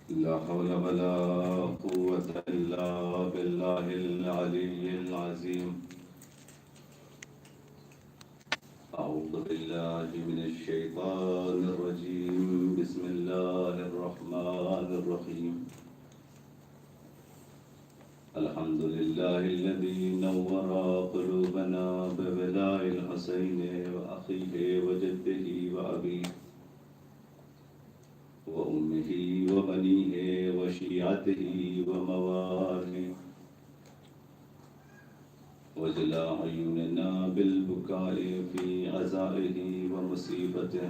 لا حول ولا قوة إلا بالله العلي العظيم. أعوذ بالله من الشيطان الرجيم. بسم الله الرحمن الرحيم. الحمد لله الذي نور قلوبنا ببلاء الحسين وأخيه وجده وأبيه وأمه وبنيه وشيعته ومواله، وجلى عيوننا بالبكاء في عزائه ومصيبته،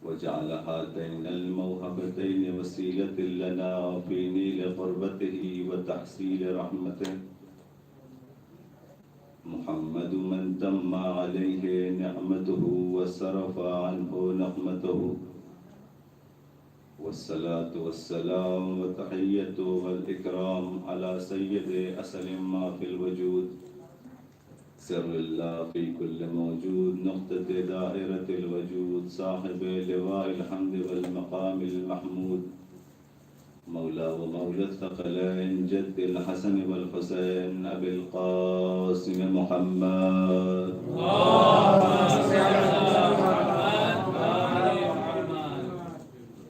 وجعل هاتين الموهبتين وسيلة لنا في نيل قربته وتحصيل رحمته. محمد من تم عليه نعمته وصرف عنه نقمته، والصلاة والسلام والتحية والإكرام على سيد أصل ما في الوجود، سر الله في كل موجود، نقطة دائرة الوجود، صاحب لواء الحمد والمقام المحمود، مولا ومولى الثقلين، جد الحسن والحسين، أبي القاسم محمد.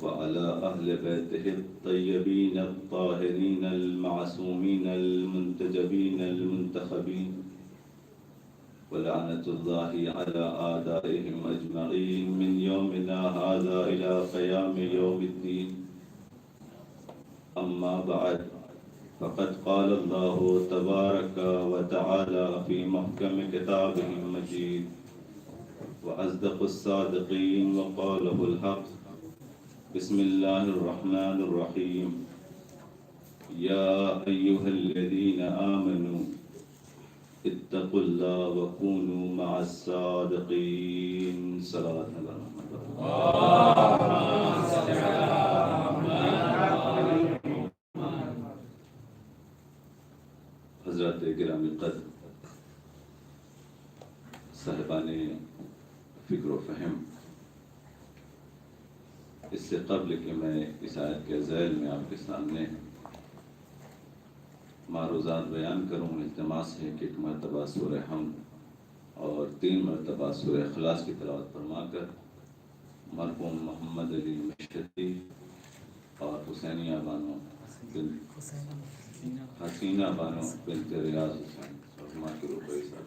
وعلى أهل بيته الطيبين الطاهرين المعصومين المنتجبين المنتخبين، ولعنة الله على أعدائهم أجمعين من يومنا هذا إلى قيام يوم الدين. أما بعد، فقد قال الله تبارك وتعالى في محكم كتابه المجيد وأصدق الصادقين وقاله الحق. بسم الله الرحمن الرحيم. يا أيها الذين آمنوا اتقوا الله وكونوا مع الصادقين. صلاة الله. حضرات گرامی قدر، صاحبان فکر و فہم، اس سے قبل کہ میں اس آیت کے ذیل میں آپ کے سامنے معروضات بیان کروں، التماس ہے کہ ایک مرتبہ سورہ حمد اور 3 مرتبہ سورہ اخلاص کی تلاوت فرما کر مرحوم محمد علی مشہدی اور حسینیہ بانو حسینہ بانو بنت ریاض حسین رحمہ کے روپے صاحب.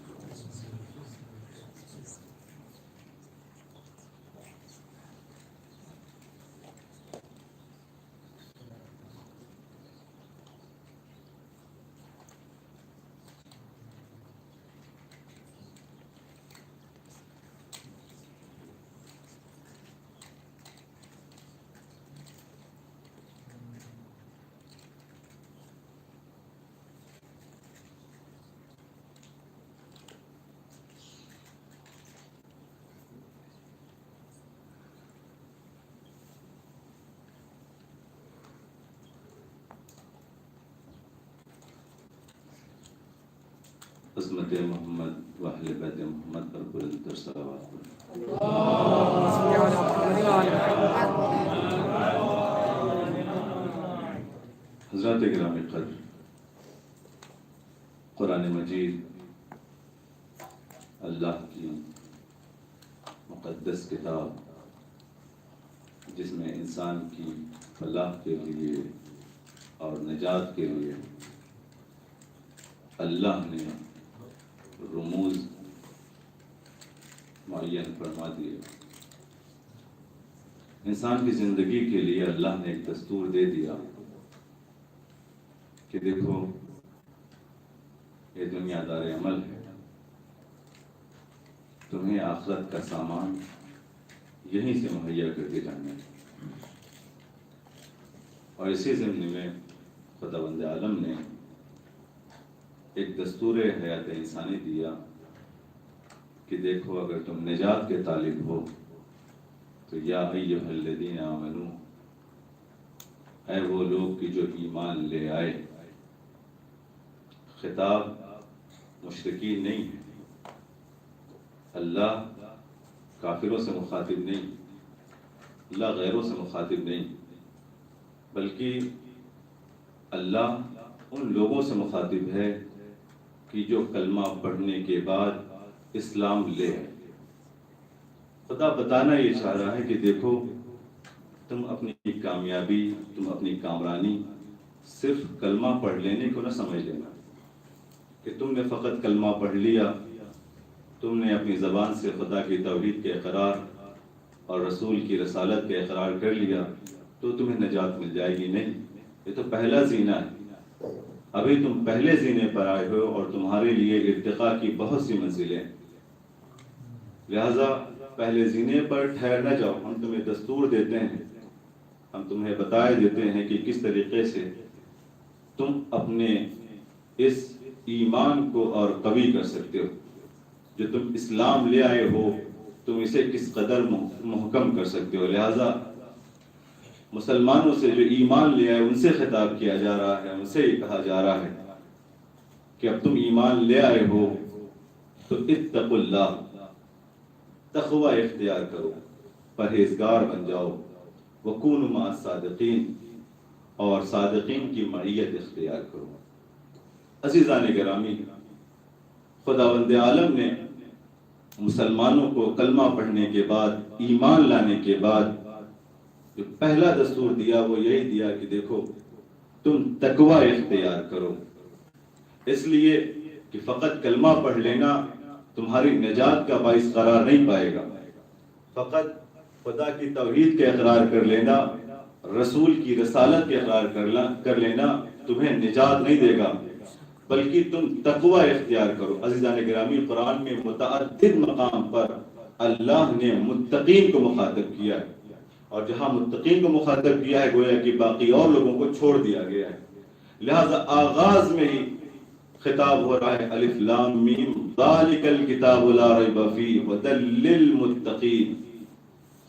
عظمت محمد و اہل بیت محمد پر بلند تر صلوات پڑھیں. حضرات گرامی قدر، قرآن مجید اللہ کی مقدس کتاب، جس میں انسان کی فلاح کے لیے اور نجات کے لیے اللہ نے رموز معین فرما دیے. انسان کی زندگی کے لیے اللہ نے ایک دستور دے دیا کہ دیکھو یہ دنیا دار عمل ہے، تمہیں آخرت کا سامان یہیں سے مہیا کر کے جانا ہے. اور اسی ضمن میں خداوند عالم نے ایک دستور حیات انسانی دیا کہ دیکھو اگر تم نجات کے طالب ہو تو یا ایھا الذین آمنو، اے وہ لوگ کہ جو ایمان لے آئے. خطاب مشرکین نہیں ہے، اللہ کافروں سے مخاطب نہیں، اللہ غیروں سے مخاطب نہیں، بلکہ اللہ ان لوگوں سے مخاطب ہے کہ جو کلمہ پڑھنے کے بعد اسلام لے آئے۔ خدا بتانا یہ چاہ رہا ہے کہ دیکھو، تم اپنی کامیابی، تم اپنی کامرانی صرف کلمہ پڑھ لینے کو نہ سمجھ لینا کہ تم نے فقط کلمہ پڑھ لیا، تم نے اپنی زبان سے خدا کی توحید کے اقرار اور رسول کی رسالت کے اقرار کر لیا تو تمہیں نجات مل جائے گی۔ نہیں، یہ تو پہلا زینہ ہے، ابھی تم پہلے زینے پر آئے ہو اور تمہارے لیے ارتقاء کی بہت سی منزلیں، لہذا پہلے زینے پر ٹھہر نہ جاؤ۔ ہم تمہیں دستور دیتے ہیں، ہم تمہیں بتائے دیتے ہیں کہ کس طریقے سے تم اپنے اس ایمان کو اور قوی کر سکتے ہو، جو تم اسلام لے آئے ہو تم اسے کس قدر محکم کر سکتے ہو۔ لہذا مسلمانوں سے جو ایمان لے آئے ان سے خطاب کیا جا رہا ہے، ان سے یہ کہا جا رہا ہے کہ اب تم ایمان لے آئے ہو تو اتقوا اللہ، تقوی اختیار کرو، پرہیزگار بن جاؤ، وکونوا مع الصادقین، اور صادقین کی معیت اختیار کرو۔ عزیزان گرامی، خداوند عالم نے مسلمانوں کو کلمہ پڑھنے کے بعد، ایمان لانے کے بعد جو پہلا دستور دیا وہ یہی دیا کہ دیکھو تم تقوی اختیار کرو، اس لیے کہ فقط کلمہ پڑھ لینا تمہاری نجات کا باعث قرار نہیں پائے گا، فقط خدا کی توحید کے اقرار کر لینا، رسول کی رسالت کے اقرار کر لینا تمہیں نجات نہیں دے گا، بلکہ تم تقوی اختیار کرو۔ عزیزان گرامی، قرآن میں متعدد مقام پر اللہ نے متقین کو مخاطب کیا ہے، اور جہاں متقین کو مخاطب کیا ہے گویا کہ باقی اور لوگوں کو چھوڑ دیا گیا ہے، لہذا آغاز میں ہی خطاب ہو رہا ہے الف لام میم ذالک الکتاب لا ریب فیہ ھدی للمتقین۔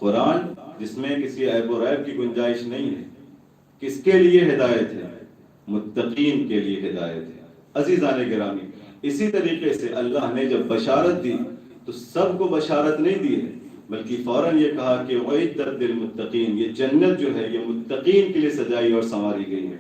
قرآن جس میں کسی عیب و ریب کی گنجائش نہیں ہے، کس کے لیے ہدایت ہے؟ متقین کے لیے ہدایت ہے۔ عزیزان گرامی، اسی طریقے سے اللہ نے جب بشارت دی تو سب کو بشارت نہیں دی ہے، بلکہ فوراً یہ کہا کہ اعدت للمتقین، یہ جنت جو ہے یہ متقین کے لیے سجائی اور سنواری گئی ہے،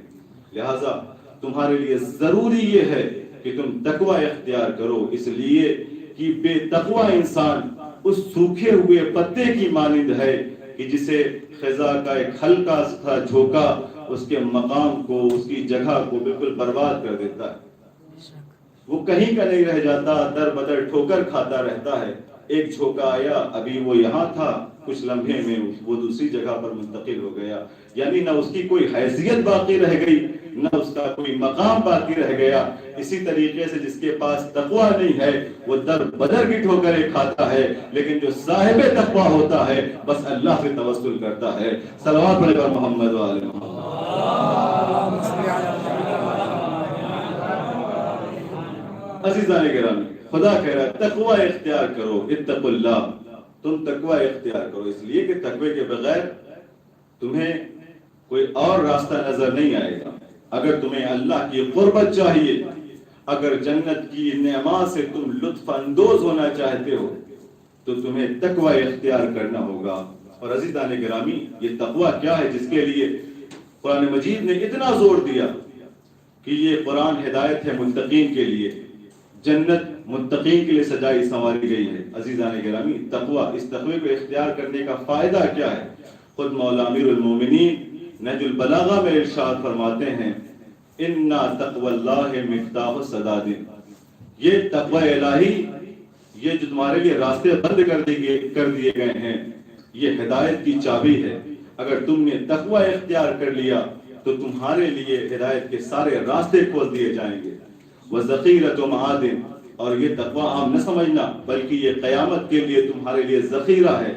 لہٰذا تمہارے لیے ضروری یہ ہے کہ تم تقوی اختیار کرو، اس لیے کہ بے تقوی انسان اس سوکھے ہوئے پتے کی مانند ہے کہ جسے خزاں کا ایک ہلکا سا جھونکا اس کے مقام کو، اس کی جگہ کو بالکل برباد کر دیتا ہے، وہ کہیں کا نہیں رہ جاتا، در بدر ٹھوکر کھاتا رہتا ہے۔ ایک جھونکا آیا، ابھی وہ یہاں تھا، کچھ لمحے میں وہ دوسری جگہ پر منتقل ہو گیا، یعنی نہ اس کی کوئی حیثیت باقی رہ گئی، نہ اس کا کوئی مقام باقی رہ گیا۔ اسی طریقے سے جس کے پاس تقوی نہیں ہے وہ در بدر کی ٹھوکریں کھاتا ہے، لیکن جو صاحب تقوی ہوتا ہے بس اللہ سے توسل کرتا ہے۔ صلوات پڑھے پر محمد و آل محمد۔ عزیزان گرامی، خدا کہہ رہا ہے تقوی اختیار کرو، اتقوا اللہ، تم تقوی اختیار کرو، اس لیے کہ تقوی کے بغیر تمہیں کوئی اور راستہ نظر نہیں آئے گا۔ اگر تمہیں اللہ کی قربت چاہیے، اگر جنت کی نعمات سے تم لطف اندوز ہونا چاہتے ہو تو تمہیں تقوی اختیار کرنا ہوگا۔ اور عزیزان گرامی، یہ تقوی کیا ہے جس کے لیے قرآن مجید نے اتنا زور دیا کہ یہ قرآن ہدایت ہے متقین کے لیے، جنت متقین کے لیے سجائی سنواری گئی ہے۔ عزیزان گرامی، تقوی، اس تقوی کو اختیار کرنے کا فائدہ کیا ہے؟ خود مولا امیر المومنین نہج البلاغہ میں ارشاد فرماتے ہیں اِنَّا تَقْوَى اللَّهِ مِفْتَاحُ السَّدَادِ، یہ تقوی الہی، یہ جو تمہارے لیے راستے بند کر دیے گئے ہیں، یہ ہدایت کی چابی ہے۔ اگر تم نے تقوی اختیار کر لیا تو تمہارے لیے ہدایت کے سارے راستے کھول دیے جائیں گے۔ وَذَخِيرَةُ مَعَادٍ، اور یہ تقوی عام نہ سمجھنا بلکہ یہ قیامت کے لیے تمہارے لیے ذخیرہ ہے۔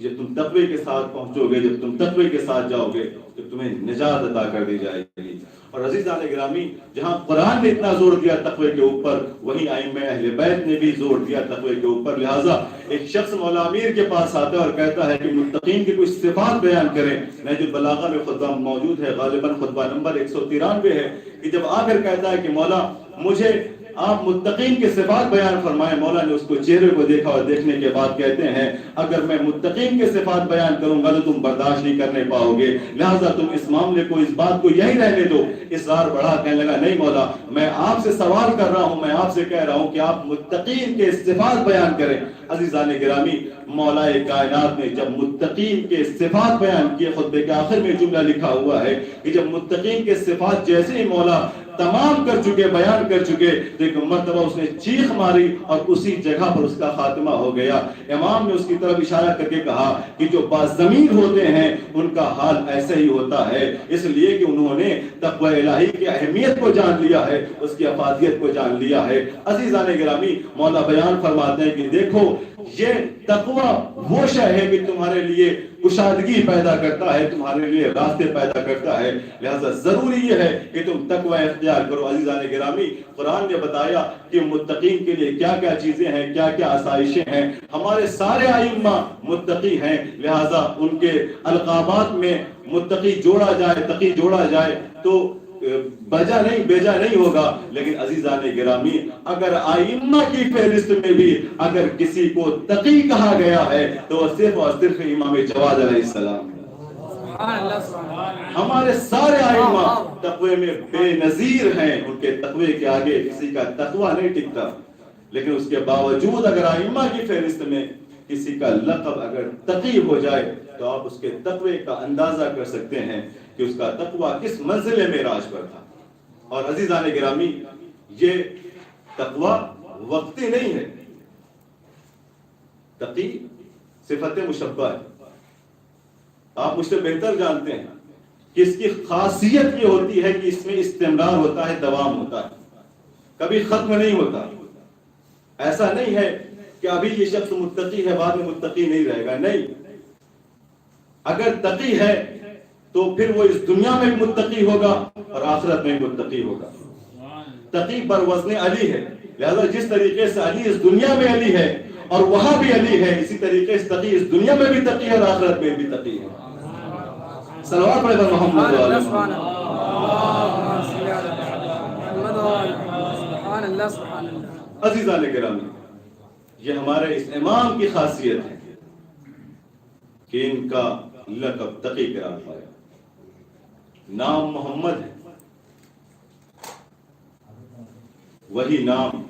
جب تم تقوی کے ساتھ پہنچو گے، جب تم تقوی کے ساتھ جاؤ گے تو تمہیں نجات عطا کر دی جائے گی۔ اور عزیزان گرامی، جہاں قرآن نے اتنا زور دیا تقوی کے اوپر، وہیں ائمہ اہل بیت نے بھی زور دیا تقوی کے اوپر۔ لہٰذا ایک شخص مولا امیر کے پاس آتا ہے اور کہتا ہے کہ متقین کی کچھ صفات بیان کریں۔ نہج البلاغہ میں خطبہ موجود ہے، غالباً خطبہ نمبر 193 ہے، کہ جب آ کر کہتا ہے کہ مولا مجھے آپ متقین کے صفات بیان فرمائے. مولا نے اس کو چہرے کو دیکھا اور دیکھنے کے بعد کہتے ہیں اگر میں متقین کے صفات بیان کروں گا تو تم برداشت نہیں کرنے پاؤ گے, لہٰذا تم اس معاملے کو, اس بات کو یہی رہنے دو. اصرار بڑھا, کہنے لگا نہیں مولا, میں آپ سے سوال کر رہا ہوں, میں آپ سے کہہ رہا ہوں کہ آپ متقین کے صفات بیان کریں. عزیزان گرامی, مولا کائنات نے جب متقین کے صفات بیان کیے, خطبے کے آخر میں جملہ لکھا ہوا ہے کہ جب متقین کے صفات جیسے ہی مولا تمام کر چکے, بیان کر چکے, تو ایک مرتبہ اس نے چیخ ماری اور اسی جگہ پر اس کا خاتمہ ہو گیا. امام نے اس کی طرف اشارہ کر کے کہا کہ جو باضمیر ہوتے ہیں ان کا حال ایسے ہی ہوتا ہے, اس لیے کہ انہوں نے تقوی الہی کی اہمیت کو جان لیا ہے, اس کی افادیت کو جان لیا ہے. عزیزان گرامی, مولا بیان فرماتے ہیں کہ دیکھو یہ تقوی وہ شے ہے کہ تمہارے لیے کشادگی پیدا کرتا ہے, تمہارے لیے راستے پیدا کرتا ہے, لہذا ضروری یہ ہے کہ تم تقوی اختیار کرو. عزیزان گرامی, قرآن نے بتایا کہ متقین کے لیے کیا کیا چیزیں ہیں, کیا کیا آسائشیں ہیں. ہمارے سارے ائمہ متقی ہیں, لہذا ان کے القابات میں متقی جوڑا جائے, تقی جوڑا جائے تو بجا نہیں, بیجا نہیں ہوگا. لیکن عزیزان گرامی, اگر ائمہ کی فہرست میں بھی اگر کسی کو تقی کہا گیا ہے تو وہ صرف اور صرف امام جواد علیہ السلام. ہمارے سارے ائمہ تقوی میں بے نظیر ہیں, ان کے تقوی کے آگے کسی کا تقوی نہیں ٹکتا. لیکن اس کے باوجود اگر ائمہ کی فہرست میں کسی کا لقب اگر تقی ہو جائے تو آپ اس کے تقوی کا اندازہ کر سکتے ہیں کہ اس کا تقوی کس منزل معراج پر تھا. اور عزیزان گرامی, یہ تقوی وقتی نہیں ہے, تقی صفت مشبہ ہے. آپ مجھ سے بہتر جانتے ہیں کہ اس کی خاصیت یہ ہوتی ہے کہ اس میں استمرار ہوتا ہے, دوام ہوتا ہے, کبھی ختم نہیں ہوتا. ایسا نہیں ہے کہ ابھی یہ شخص متقی ہے بعد میں متقی نہیں رہے گا, نہیں. اگر تقی ہے تو پھر وہ اس دنیا میں بھی متقی ہوگا اور آخرت میں بھی متقی ہوگا. تقی پر وزن علی ہے, لہذا جس طریقے سے علی اس دنیا میں علی ہے اور وہاں بھی علی ہے, اسی طریقے سے تقی اس دنیا میں بھی تقی ہے اور آخرت میں بھی تقی ہے. صلوات پڑھے بر محمد و آل محمد. عزیزان گرامی, یہ ہمارے اس امام کی خاصیت ہے کہ ان کا لقب تقی قرار پایا. نام محمد ہے, وہی نام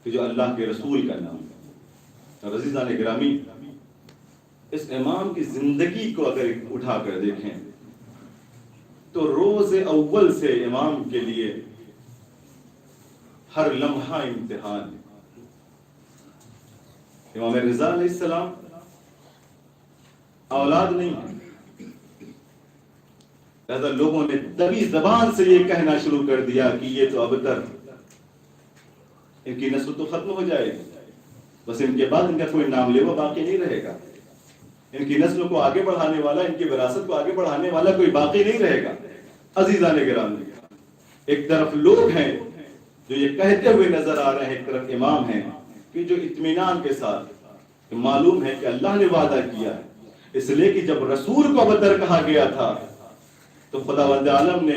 کہ جو اللہ کے رسول کا نام ہے. اور عزیزان گرامی, اس امام کی زندگی کو اگر اٹھا کر دیکھیں تو روز اول سے امام کے لیے ہر لمحہ امتحان ہے. امام رضا علیہ السلام اولاد نہیں ہے, لہذا لوگوں نے تبھی زبان سے یہ کہنا شروع کر دیا کہ یہ تو ابتر, ان کی نسل تو ختم ہو جائے گی, بس ان کے بعد ان کا کوئی نام لیوا باقی نہیں رہے گا. ان کی نسل کو آگے بڑھانے والا, ان کی وراثت کو آگے بڑھانے والا کوئی باقی نہیں رہے گا. عزیزان گرامی, ایک طرف لوگ ہیں جو یہ کہتے ہوئے نظر آ رہے ہیں, ایک طرف امام ہیں کہ جو اطمینان کے ساتھ معلوم ہے کہ اللہ نے وعدہ کیا ہے, اس لیے کہ جب رسول کو ابتر کہا گیا تھا تو خداوند عالم نے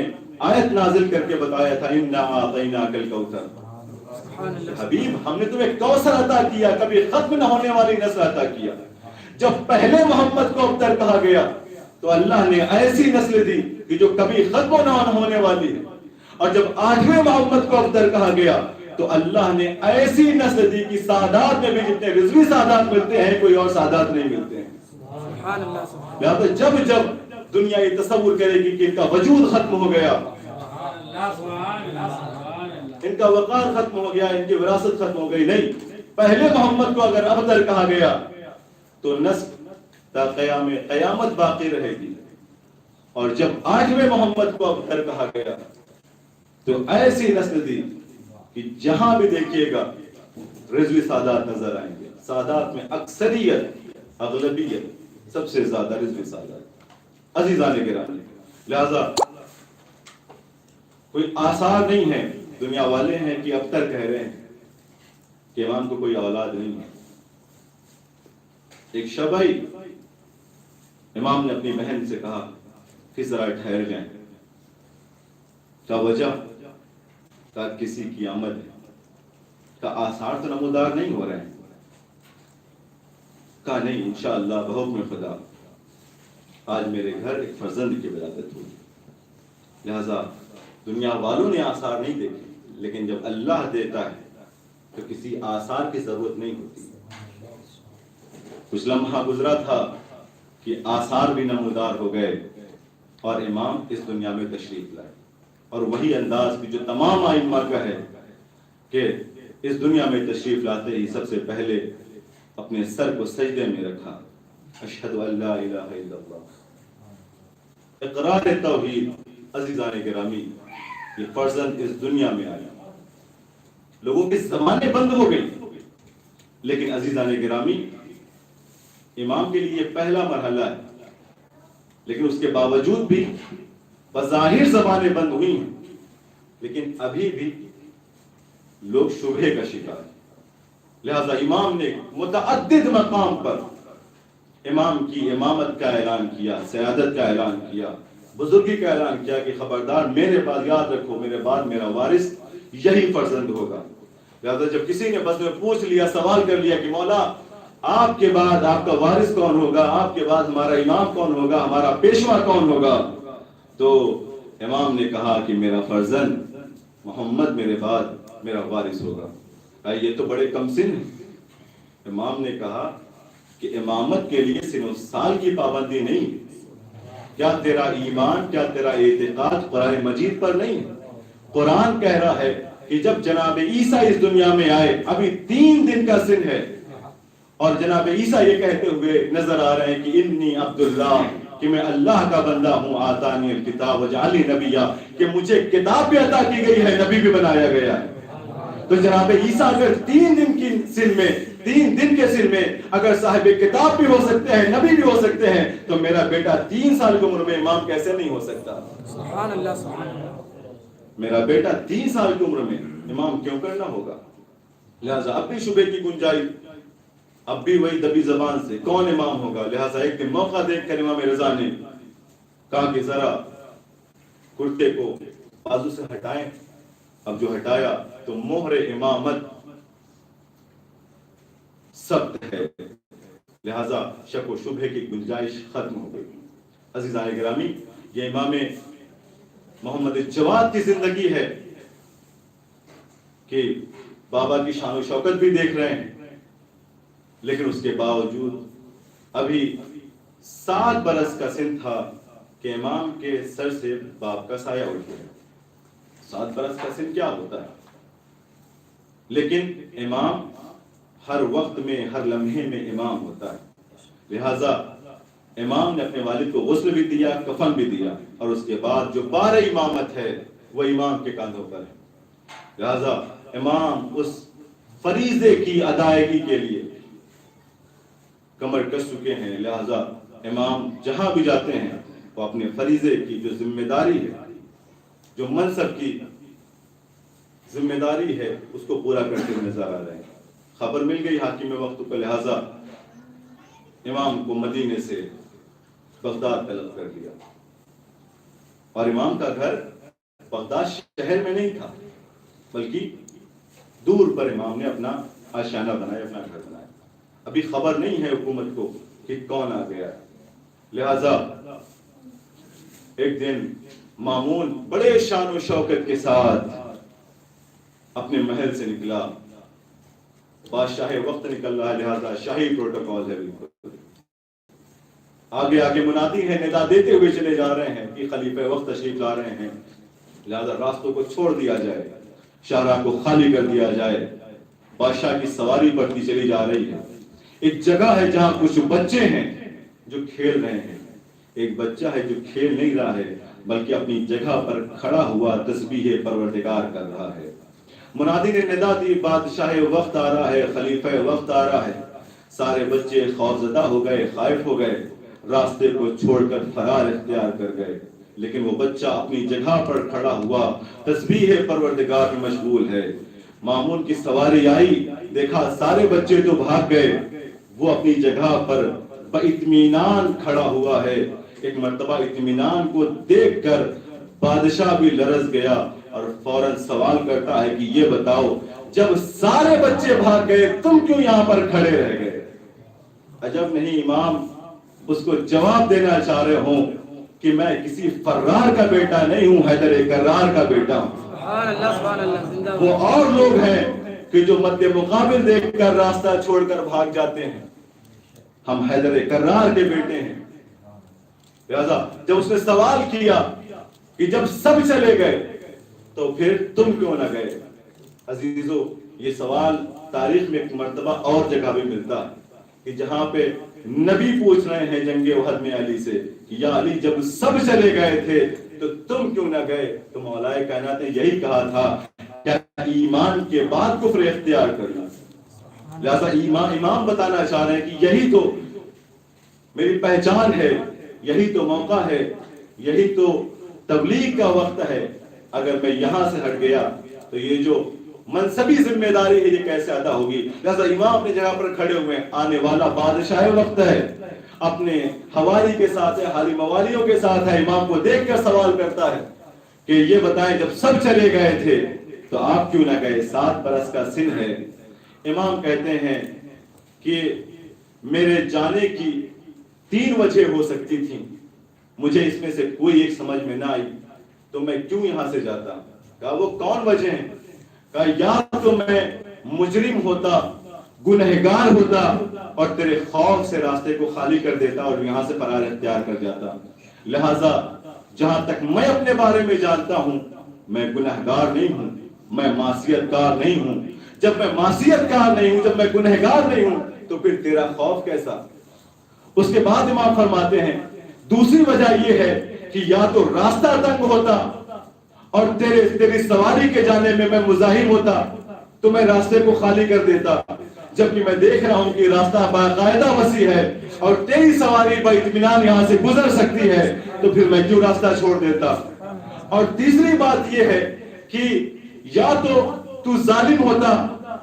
آیت نازل کر کے بتایا تھا انا اعطیناک الکوثر, حبیب ہم نے تمہیں کوثر عطا کیا, کبھی ختم نہ ہونے والی نسل عطا کیا. جب پہلے محمد کو ابتر کہا گیا تو اللہ نے ایسی نسل دی کہ جو کبھی ختم نہ ہونے والی ہے, اور جب 8ویں محمد کو ابتر کہا گیا تو اللہ نے ایسی نسل دی کہ سعادات میں بھی جتنے رضوی سعادات ملتے ہیں کوئی اور سعادات نہیں ملتے ہیں. لہذا جب جب دنیا یہ تصور کرے گی کہ ان کا وجود ختم ہو گیا, ان کا وقار ختم ہو گیا, ان کی وراثت ختم ہو گئی, نہیں. پہلے محمد کو اگر ابتر کہا گیا تو نسل تا قیامت باقی رہے گی, اور جب 8ویں محمد کو ابتر کہا گیا تو ایسی نسل دی کہ جہاں بھی دیکھیے گا رضوی سعادات نظر آئیں گے. سعادات میں اکثریت, اغلبیت, سب سے زیادہ رضوی سعادات. عزیزان گرامی, لہذا کوئی آثار نہیں ہے, دنیا والے ہیں کہ ابتر کہہ رہے ہیں کہ امام کو کوئی اولاد نہیں ہے. ایک شبئی امام نے اپنی بہن سے کہا کہ ذرا ٹھہر جائیں. کیا وجہ؟ کا کسی کی آمد کا آثار تو نمودار نہیں ہو رہے ہیں؟ کہا نہیں، انشاءاللہ بحکم خدا آج میرے گھر ایک فرزند کی ولادت ہوئی، لہذا دنیا والوں نے آثار نہیں دیکھے، لیکن جب اللہ دیتا ہے تو کسی آثار کی ضرورت نہیں ہوتی۔ کچھ لمحہ گزرا تھا کہ آثار بھی نمودار ہو گئے اور امام اس دنیا میں تشریف لائے، اور وہی انداز بھی جو تمام ائمہ کا ہے کہ اس دنیا میں تشریف لاتے ہی سب سے پہلے اپنے سر کو سجدے میں رکھا، اشہد ان لا الہ الا اللہ، اقرار توحید۔ عزیزان گرامی، یہ فرزند اس دنیا میں آیا، لوگوں کی زبانیں بند ہو گئی، لیکن عزیزان گرامی امام کے لیے پہلا مرحلہ ہے، لیکن اس کے باوجود بھی بظاہر زبانیں بند ہوئی ہیں، لیکن ابھی بھی لوگ شبہے کا شکار ہیں۔ لہذا امام نے متعدد مقام پر امام کی امامت کا اعلان کیا، سیادت کا اعلان کیا، بزرگی کا اعلان کیا کہ خبردار میرے بعد یاد رکھو، میرے بعد میرا وارث یہی فرزند ہوگا۔ لہذا جب کسی نے بس میں پوچھ لیا، سوال کر لیا کہ مولا آپ کے بعد آپ کا وارث کون ہوگا، آپ کے بعد ہمارا امام کون ہوگا، ہمارا پیشوا کون ہوگا، تو امام نے کہا کہ میرا فرزند محمد میرے بعد میرا وارث ہوگا۔ یہ تو بڑے کم سن ہیں۔ امام نے کہا کہ امامت کے لیے سن و سال کی پابندی نہیں، کیا تیرا ایمان، کیا تیرا اعتقاد قرآن مجید پر نہیں ہے؟ قرآن کہہ رہا ہے کہ جب جناب عیسیٰ اس دنیا میں آئے ابھی 3 دن کا سن ہے، اور جناب عیسیٰ یہ کہتے ہوئے نظر آ رہے ہیں کہ انی عبداللہ، کہ میں اللہ کا بندہ ہوں، آتانی الکتاب وجعلنی نبیّا، کہ مجھے کتاب بھی عطا کی گئی ہے، نبی بھی بنایا گیا ہے۔ تو جناب عیسیٰ اگر 3 دن کی سن میں، 3 دن کے سن میں اگر صاحب کتاب بھی ہو سکتے ہیں، نبی بھی ہو سکتے ہیں، تو میرا بیٹا 3 سال کی عمر میں امام کیسے نہیں ہو سکتا؟ سبحان اللہ، سبحان اللہ۔ میرا بیٹا 3 سال کی عمر میں امام کیوں کرنا ہوگا؟ لہذا اب بھی شبے کی گنجائش، اب بھی وہی دبی زبان سے کون امام ہوگا۔ لہذا ایک دن موقع دیکھ کر امام رضا نے کہا کہ ذرا کرتے کو بازو سے ہٹائیں۔ اب جو ہٹایا تو مہر امامت سخت ہے، لہذا شک و شبہ کی گنجائش ختم ہو گئی۔ عزیزان گرامی، یہ امام محمد جواد کی زندگی ہے کہ بابا کی شان و شوکت بھی دیکھ رہے ہیں، لیکن اس کے باوجود ابھی 7 برس کا سن تھا کہ امام کے سر سے باپ کا سایہ اٹھ گیا۔ 7 برس کا سن کیا ہوتا ہے؟ لیکن امام ہر وقت میں، ہر لمحے میں امام ہوتا ہے۔ لہذا امام نے اپنے والد کو غسل بھی دیا، کفن بھی دیا، اور اس کے بعد جو بار امامت ہے وہ امام کے کاندھوں پر ہے۔ لہذا امام اس فریضے کی ادائیگی کے لیے کمر کس چکے ہیں۔ لہذا امام جہاں بھی جاتے ہیں وہ اپنے فریضے کی جو ذمہ داری ہے، جو منصب کی ذمہ داری ہے، اس کو پورا کرتے ہوئے نظر آ رہے ہیں۔ خبر مل گئی حاکم وقت کو، لہذا امام کو مدینے سے بغداد طلب کر لیا، اور امام کا گھر بغداد شہر میں نہیں تھا، بلکہ دور پر امام نے اپنا آشیانہ بنایا، اپنا گھر بنایا۔ ابھی خبر نہیں ہے حکومت کو کہ کون آ گیا، لہذا ایک دن مامون بڑے شان و شوکت کے ساتھ اپنے محل سے نکلا۔ بادشاہ وقت نکل رہا ہے، لہذا شاہی پروٹوکول ہے، بالکل آگے آگے منادی ہے، ندا دیتے ہوئے چلے جا رہے ہیں کہ خلیفہ وقت تشریف لا رہے ہیں، لہذا راستوں کو چھوڑ دیا جائے، شاہراہ کو خالی کر دیا جائے۔ بادشاہ کی سواری بڑھتی چلی جا رہی ہے۔ ایک جگہ ہے جہاں کچھ بچے ہیں جو کھیل رہے ہیں، ایک بچہ ہے جو کھیل نہیں رہا ہے بلکہ اپنی جگہ پر کھڑا ہوا تسبیح پروردگار کر رہا ہے۔ منادی نے ندا دی، بادشاہ وقت آ رہا ہے، خلیفہ وقت آ رہا ہے۔ سارے بچے خوفزدہ ہو گئے، خائف ہو گئے، راستے کو چھوڑ کر فرار اختیار کر گئے، لیکن وہ بچہ اپنی جگہ پر کھڑا ہوا تسبیح پروردگار میں مشغول ہے۔ مامون کی سواری آئی، دیکھا سارے بچے تو بھاگ گئے، وہ اپنی جگہ پر باطمینان کھڑا ہوا ہے۔ ایک مرتبہ اطمینان کو دیکھ کر بادشاہ بھی لرز گیا اور فوراً سوال کرتا ہے کہ یہ بتاؤ جب سارے بچے بھاگ گئے تم کیوں یہاں پر کھڑے رہ گئے؟ عجب نہیں امام اس کو جواب دینا چاہ رہے ہوں کہ میں کسی فرار کا بیٹا نہیں ہوں، حیدر کرار کا بیٹا ہوں۔ سبحان اللہ سبحان اللہ، زندہ وہ اور لوگ ہیں کہ جو مد مقابل دیکھ کر راستہ چھوڑ کر بھاگ جاتے ہیں، ہم حیدر کرار کے بیٹے ہیں۔ لہذا جب اس نے سوال کیا کہ جب سب چلے گئے تو پھر تم کیوں نہ گئے؟ عزیزو یہ سوال تاریخ میں ایک مرتبہ اور جگہ بھی ملتا ہے کہ جہاں پہ نبی پوچھ رہے ہیں جنگ احد میں علی سے کہ یا علی جب سب چلے گئے تھے تو تم کیوں نہ گئے؟ تو مولا کائنات نے یہی کہا تھا کہ ایمان کے بعد کفر اختیار کرنا۔ لہذا امام بتانا چاہ رہے ہیں کہ یہی تو میری پہچان ہے، یہی تو موقع ہے، یہی تو تبلیغ کا وقت ہے۔ اگر میں یہاں سے ہٹ گیا تو یہ جو منصبی ذمہ داری ہے یہ کیسے ادا ہوگی؟ لہذا امام اپنی جگہ پر کھڑے ہوئے، آنے والا بادشاہ وقت ہے، اپنے حوالی کے ساتھ ہے، حالی موالیوں کے ساتھ ہے، امام کو دیکھ کر سوال کرتا ہے کہ یہ بتائیں جب سب چلے گئے تھے تو آپ کیوں نہ گئے؟ 7 برس کا سن ہے۔ امام کہتے ہیں کہ میرے جانے کی 3 وجہ ہو سکتی تھیں، مجھے اس میں سے کوئی ایک سمجھ میں نہ آئی، تو میں کیوں یہاں سے جاتا؟ کہا وہ کون وجہ ہیں؟ کہا یا تو میں مجرم ہوتا، گنہگار ہوتا اور تیرے خوف سے راستے کو خالی کر دیتا اور یہاں سے فرار اختیار کر جاتا۔ لہٰذا جہاں تک میں اپنے بارے میں جانتا ہوں میں گنہگار نہیں ہوں، میں معصیت کار نہیں ہوں۔ جب میں معصیت کار نہیں ہوں، جب میں گنہگار نہیں ہوں تو پھر تیرا خوف کیسا؟ اس کے بعد امام فرماتے ہیں دوسری وجہ یہ ہے کہ یا تو راستہ تنگ ہوتا اور تیری سواری کے جانے میں میں مزاحم ہوتا تو میں راستے کو خالی کر دیتا، جبکہ میں دیکھ رہا ہوں کہ راستہ باقاعدہ وسیع ہے اور تیری سواری باطمینان یہاں سے گزر سکتی ہے، تو پھر میں کیوں راستہ چھوڑ دیتا؟ اور تیسری بات یہ ہے کہ یا تو ظالم ہوتا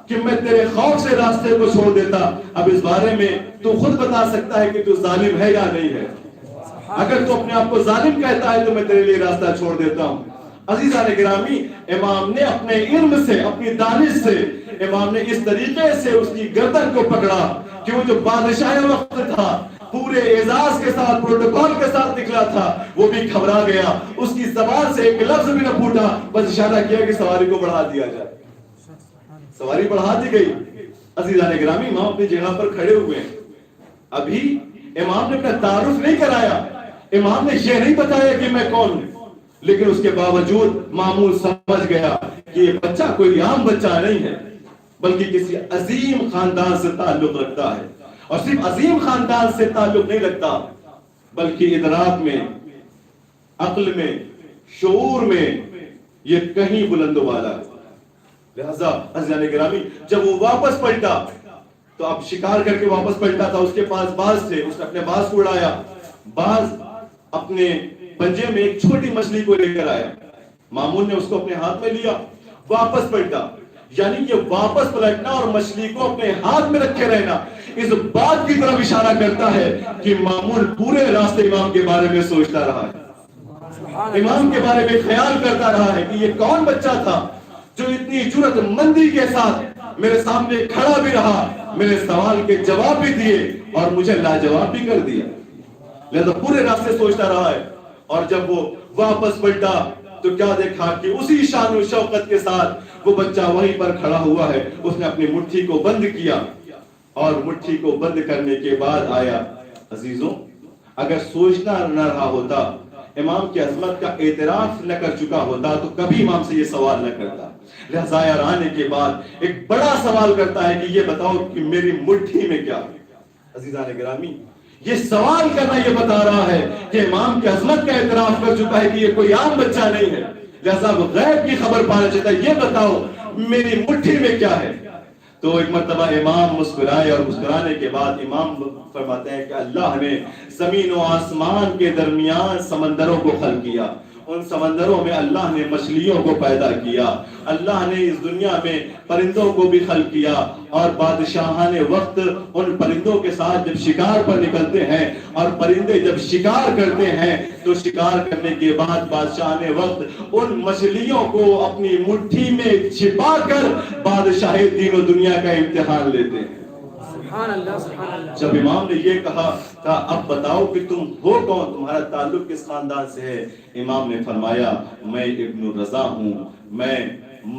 کہ میں تیرے خوف سے راستے کو چھوڑ دیتا۔ اب اس بارے میں تو خود بتا سکتا ہے کہ تو ظالم ہے یا نہیں ہے۔ اگر تو اپنے آپ کو ظالم کہتا ہے تو میں تیرے لیے راستہ چھوڑ دیتا ہوں۔ عزیزان گرامی، امام نے اپنے علم سے، اپنی دانش سے، امام نے اس طریقے سے اس کی گردن کو پکڑا کہ وہ جو بادشاہ وقت تھا پورے اعزاز کے ساتھ، پروٹوکول کے ساتھ نکلا تھا، وہ بھی گھبرا گیا، اس کی زبان سے ایک لفظ بھی نہ پھوٹا، بس اشارہ کیا کہ سواری کو بڑھا دیا جائے۔ سواری بڑھا دی گئی۔ عزیزان گرامی، امام اپنی جگہ پر کھڑے ہوئے ہیں، ابھی امام نے اپنا تعارف نہیں کرایا، امام نے یہ نہیں بتایا کہ میں کون ہوں، لیکن اس کے باوجود مامون سمجھ گیا کہ یہ بچہ کوئی عام بچہ نہیں ہے بلکہ کسی عظیم خاندان سے تعلق رکھتا ہے، اور صرف عظیم خاندان سے تعلق نہیں رکھتا بلکہ ادراک میں، عقل میں، شعور میں یہ کہیں بلند و بالا ہے۔ لہذا عزیزان گرامی، جب وہ واپس پلٹا تو اب شکار کر کے واپس پلٹا تھا، اس کے پاس باز تھے، اس نے اپنے باز کو اڑایا، باز اپنے پنجے میں ایک چھوٹی مچھلی کو لے کر آیا، مامون نے اس کو اپنے ہاتھ میں لیا، واپس پلٹا، یعنی کہ واپس پلٹنا اور مچھلی کو اپنے ہاتھ میں رکھے رہنا اس بات کی طرف اشارہ کرتا ہے کہ مامون پورے راستے امام کے بارے میں سوچتا رہا ہے، امام کے بارے میں خیال کرتا رہا ہے کہ یہ کون بچہ تھا جو اتنی جرأت مندی کے ساتھ میرے سامنے کھڑا بھی رہا، میرے سوال کے جواب بھی دیے اور مجھے لاجواب بھی کر دیا۔ لہذا پورے راستے سوچتا رہا ہے، اور جب وہ واپس پلٹا تو کیا دیکھا کہ اسی شان و شوقت کے ساتھ وہ بچہ وہیں پر کھڑا ہوا ہے، اس نے اپنی مٹھی کو بند کیا اور مٹھی کو بند کرنے کے بعد آیا۔ عزیزوں، اگر سوچنا نہ رہا ہوتا، امام کی عظمت کا اعتراف نہ کر چکا ہوتا تو کبھی امام سے یہ سوال نہ کرتا۔ لہذا آنے کے بعد ایک بڑا سوال کرتا ہے کہ یہ بتاؤ کہ میری مٹھی میں کیا ہے۔ عزیزان گرامی، یہ سوال کرنا یہ بتا رہا ہے کہ امام کی عظمت کا اعتراف کر چکا ہے کہ یہ کوئی عام بچہ نہیں ہے، لہذا غیب کی خبر پانا چاہتا ہے، یہ بتاؤ میری مٹھی میں کیا ہے۔ تو ایک مرتبہ امام مسکرائے اور مسکرانے کے بعد امام فرماتے ہیں کہ اللہ نے زمین و آسمان کے درمیان سمندروں کو خلق کیا، ان سمندروں میں اللہ نے مچھلیوں کو پیدا کیا، اللہ نے اس دنیا میں پرندوں کو بھی خلق کیا، اور بادشاہان وقت ان پرندوں کے ساتھ جب شکار پر نکلتے ہیں اور پرندے جب شکار کرتے ہیں تو شکار کرنے کے بعد بادشاہان وقت ان مچھلیوں کو اپنی مٹھی میں چھپا کر بادشاہ دین و دنیا کا امتحان لیتے ہیں۔ سبحان اللہ سبحان اللہ۔ جب امام نے یہ کہا اب بتاؤ کہ تم ہو کون، تمہارا تعلق کس خاندان سے ہے؟ امام نے فرمایا میں ابن رضا ہوں، میں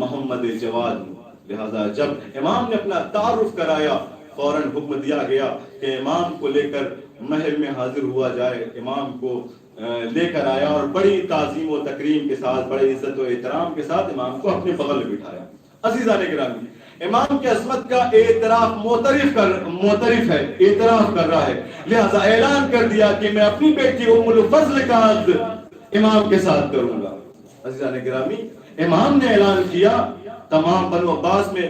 محمد جواد ہوں۔ لہذا جب امام نے اپنا تعارف کرایا فوراً حکم دیا گیا کہ امام کو لے کر محل میں حاضر ہوا جائے۔ امام کو لے کر آیا اور بڑی تعظیم و تکریم کے ساتھ، بڑے عزت و احترام کے ساتھ امام کو اپنے بغل میں بٹھایا۔ عزیزان گرامی، امام کی عظمت کا اعتراف معترف ہے، اعتراف کر رہا ہے، لہذا اعلان کر دیا کہ میں اپنی بیٹی ام الفضل کا عقد امام کے ساتھ کروں گا۔ عزیزان گرامی، امام نے اعلان کیا، تمام بنو عباس میں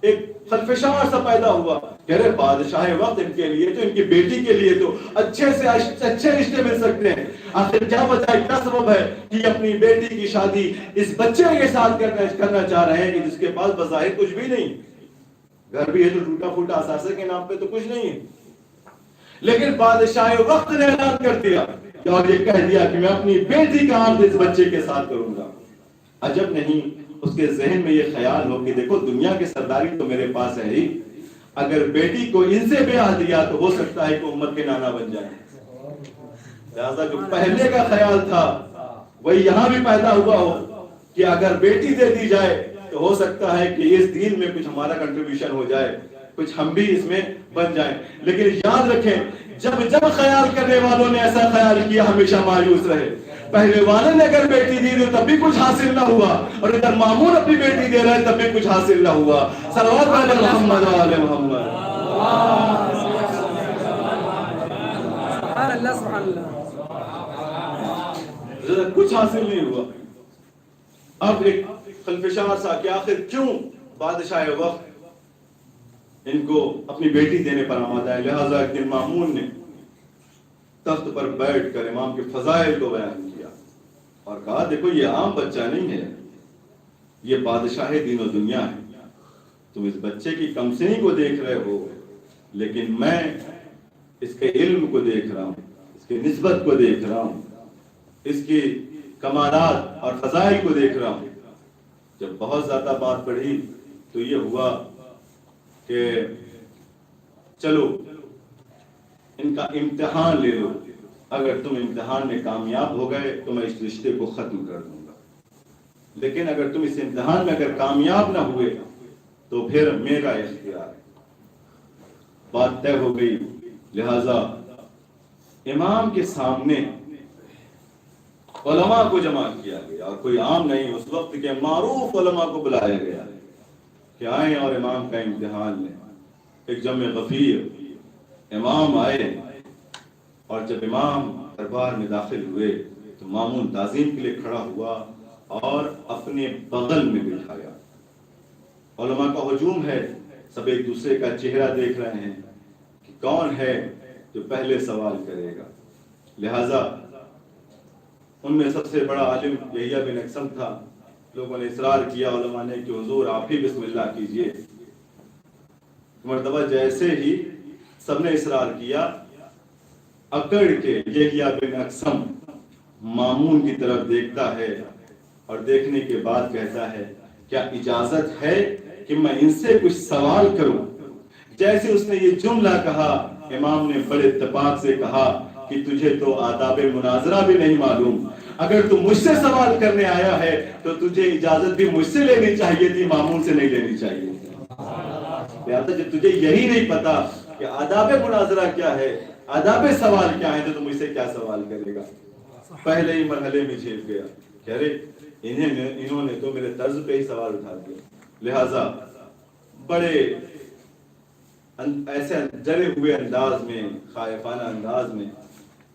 ایک خلفشار سا پیدا ہوا کہ ارے بادشاہ وقت ان کے لیے تو، ان کی بیٹی کے لیے تو اچھے سے اچھے رشتے مل سکتے ہیں، آخر کیا وجہ کیا سبب ہے کہ اپنی بیٹی کی شادی اس بچے کے ساتھ کرنا چاہ رہے ہیں کہ جس کے پاس بظاہر کچھ بھی نہیں، گھر بھی ہے تو ٹوٹا پھوٹا، اثاثے کے نام پہ تو کچھ نہیں ہے، لیکن بادشاہ وقت نے اعلان کر دیا اور یہ کہہ دیا کہ میں اپنی بیٹی کا عقد اس بچے کے ساتھ کروں گا۔ عجب نہیں اس کے ذہن میں یہ خیال ہو کہ دیکھو دنیا کی سرداری تو میرے پاس ہے ہی، اگر بیٹی کو ان سے بیاہ دیا تو ہو سکتا ہے کہ امت کے نانا بن جائیں۔ لہذا جو پہلے کا خیال تھا وہی یہاں بھی پیدا ہوا ہو کہ اگر بیٹی دے دی جائے تو ہو سکتا ہے کہ اس دین میں کچھ ہمارا کنٹریبیوشن ہو جائے، کچھ ہم بھی اس میں بن جائیں۔ لیکن یاد رکھیں جب خیال کرنے والوں نے ایسا خیال کیا ہمیشہ مایوس رہے۔ پہلے والے نے اگر بیٹی دی تو تب بھی کچھ حاصل نہ ہوا، اور ادھر مامون اپنی بیٹی دے رہا ہے تب بھی کچھ حاصل نہ ہوا۔ صلوات علی محمد و آل محمد۔ سبحان اللہ سبحان اللہ۔ کچھ حاصل نہیں ہوا۔ اب ایک خلفشار سا کہ آخر کیوں بادشاہ وقت ان کو اپنی بیٹی دینے پر آمادہ ہے۔ لہٰذا ایک دن مامون نے تخت پر بیٹھ کر امام کے فضائل کو بیان کیا اور کہا دیکھو یہ عام بچہ نہیں ہے، یہ بادشاہ دین و دنیا ہے، تم اس بچے کی کمسنی کو دیکھ رہے ہو لیکن میں اس کے علم کو دیکھ رہا ہوں، اس کی نسبت کو دیکھ رہا ہوں، اس کی کمالات اور فضائل کو دیکھ رہا ہوں۔ جب بہت زیادہ بات پڑھی تو یہ ہوا کہ چلو ان کا امتحان لے لو، اگر تم امتحان میں کامیاب ہو گئے تو میں اس رشتے کو ختم کر دوں گا، لیکن اگر تم اس امتحان میں اگر کامیاب نہ ہوئے تو پھر میرا اختیار ہے۔ بات طے ہو گئی، لہذا امام کے سامنے علماء کو جمع کیا گیا، اور کوئی عام نہیں، اس وقت کے معروف علماء کو بلایا گیا کہ آئیں اور امام کا امتحان لیں۔ ایک جمع غفیر امام آئے، اور جب امام دربار میں داخل ہوئے تو مامون تعظیم کے لیے کھڑا ہوا اور اپنے بغل میں بٹھایا۔ علماء کا ہجوم ہے، سب ایک دوسرے کا چہرہ دیکھ رہے ہیں کہ کون ہے جو پہلے سوال کرے گا۔ لہذا ان میں سب سے بڑا عالم یحییٰ بن اقسم تھا۔ لوگوں نے اصرار کیا، علماء نے، کہ حضور آپ ہی بسم اللہ کیجئے۔ مرتبہ جیسے ہی سب نے اصرار کیا، اکڑ کے یحییٰ بن اقسم مامون کی طرف دیکھتا ہے اور دیکھنے کے بعد کہتا ہے کیا اجازت ہے کہ میں ان سے کچھ سوال کروں؟ جیسے اس نے یہ جملہ کہا، امام نے بڑے اتفاق سے کہا کہ تجھے تو آداب مناظرہ بھی نہیں معلوم، اگر تو مجھ سے سوال کرنے آیا ہے تو تجھے اجازت بھی مجھ سے لینی چاہیے تھی، مامون سے نہیں لینی چاہیے۔ لہٰذا جب تجھے یہی نہیں پتا کہ آداب مناظرہ کیا ہے، آداب سوال کیا ہے، تو مجھ سے کیا سوال کرے گا؟ پہلے ہی مرحلے میں جھیل گیا کہ ارے انہوں نے تو میرے طرز پہ ہی سوال اٹھا دیا۔ لہٰذا بڑے ایسے جلے ہوئے انداز میں، خائفانہ انداز میں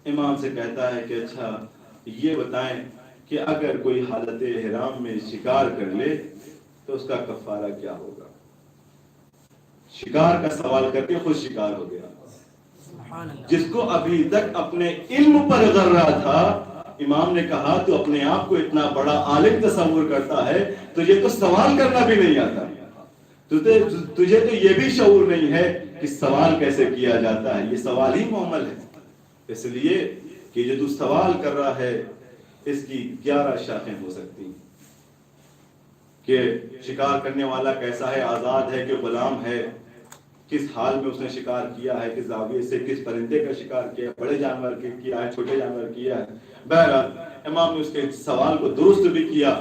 امام سے کہتا ہے کہ اچھا یہ بتائیں کہ اگر کوئی حالت احرام میں شکار کر لے تو اس کا کفارہ کیا ہوگا؟ شکار کا سوال کر کے خود شکار ہو گیا۔ جس کو ابھی تک اپنے علم پر غرہ تھا امام نے کہا تو اپنے آپ کو اتنا بڑا عالم تصور کرتا ہے، تجھے تو سوال کرنا بھی نہیں آتا، تجھے تو یہ بھی شعور نہیں ہے کہ سوال کیسے کیا جاتا ہے، یہ سوال ہی معمل ہے۔ اس لیے کہ جو تو سوال کر رہا ہے اس کی 11 شاخیں ہو سکتی ہیں، کہ شکار کرنے والا کیسا ہے، آزاد ہے کہ غلام ہے، کس حال میں اس نے شکار کیا ہے، کس زاویے سے کس پرندے کا شکار کیا ہے، بڑے جانور کیا ہے، چھوٹے جانور کیا ہے۔ بہرحال امام نے اس کے سوال کو درست بھی کیا